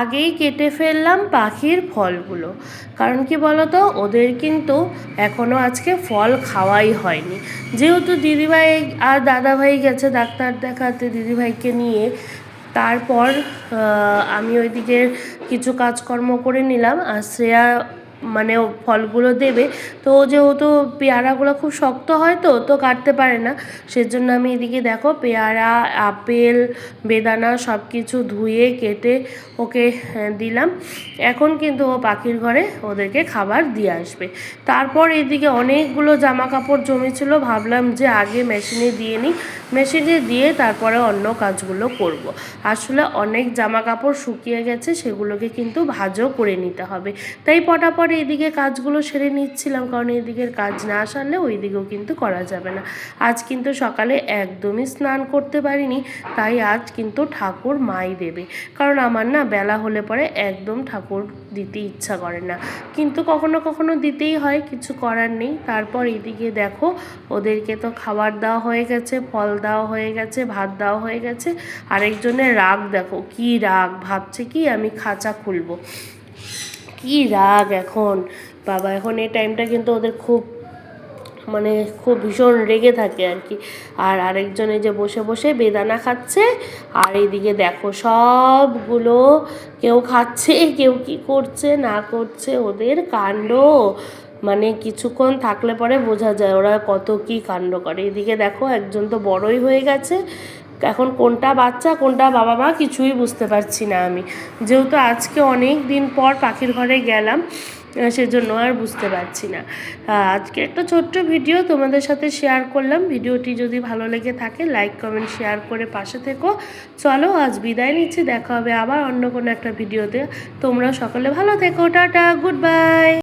আগেই কেটে ফেললাম পাখির ফলগুলো, কারণ কি বলো তো, ওদের কিন্তু এখনও আজকে ফল খাওয়াই হয়নি। যেহেতু দিদিভাই আর দাদাভাই গেছে ডাক্তার দেখাতে দিদিভাইকে নিয়ে, তারপর আমি ওইদিকে কিছু কাজকর্ম করে নিলাম। আর শ্রেয়া মানে ফলগুলো দেবে, তো যেহেতু পেয়ারাগুলো খুব শক্ত হয় তো কাটতে পারে না, সেজন্য আমি এদিকে দেখো পেয়ারা, আপেল, বেদানা সব কিছু ধুয়ে কেটে ওকে দিলাম। এখন কিন্তু ও পাখির ঘরে ওদেরকে খাবার দিয়ে আসবে। তারপর এদিকে অনেকগুলো জামা কাপড় জমেছিল, ভাবলাম যে আগে মেশিনে দিয়ে নিই, মেশিনে দিয়ে তারপরে অন্য কাজগুলো করব। আসলে অনেক জামা কাপড় শুকিয়ে গেছে, সেগুলোকে কিন্তু ভাঁজও করে নিতে হবে, তাই পটাপট এইদিকে কাজগুলো সেরে নিচ্ছিলাম, কারণ এইদিকের কাজ না সারলে ওই দিকেও কিন্তু করা যাবে না। আজ কিন্তু সকালে একদমই স্নান করতে পারিনি, তাই আজ কিন্তু ঠাকুর মাই দেবে, কারণ আমার না বেলা হলে পরে একদম ঠাকুর দিতে ইচ্ছা করে না, কিন্তু কখনো কখনো দিতেই হয়, কিছু করার নেই। তারপর এইদিকে দেখো ওদেরকে তো খাবার দেওয়া হয়ে গেছে, ফল দেওয়া হয়ে গেছে, ভাত দেওয়া হয়ে গেছে। আরেকজনের রাগ দেখো, কি রাগ, ভাবছে কি আমি খাঁচা খুলবো, কি রাগ এখন বাবা। এখন এই টাইমটা কিন্তু ওদের খুব মানে খুব ভীষণ রেগে থাকে আর কি। আর আরেকজনে যে বসে বসে বেদানা খাচ্ছে, আর এইদিকে দেখো সবগুলো কেউ খাচ্ছে, কেউ কি করছে না করছে, ওদের কাণ্ড মানে কিছুক্ষণ থাকলে পরে বোঝা যায় ওরা কত কি কাণ্ড করে। এদিকে দেখো একজন তো বড়ই হয়ে গেছে, এখন কোনটা বাচ্চা কোনটা বাবা মা কিছুই বুঝতে পারছি না আমি, যেহেতু আজকে অনেক দিন পর পাখির ঘরে গেলাম, সেজন্য আর বুঝতে পারছি না। আজকে একটা ছোট্ট ভিডিও তোমাদের সাথে শেয়ার করলাম। ভিডিওটি যদি ভালো লেগে থাকে লাইক কমেন্ট শেয়ার করে পাশে থেকো। চলো আজ বিদায় নিচ্ছি, দেখা হবে আবার অন্য কোনো একটা ভিডিওতে। তোমরা সকলে ভালো থেকো, টাটা, গুড বাই।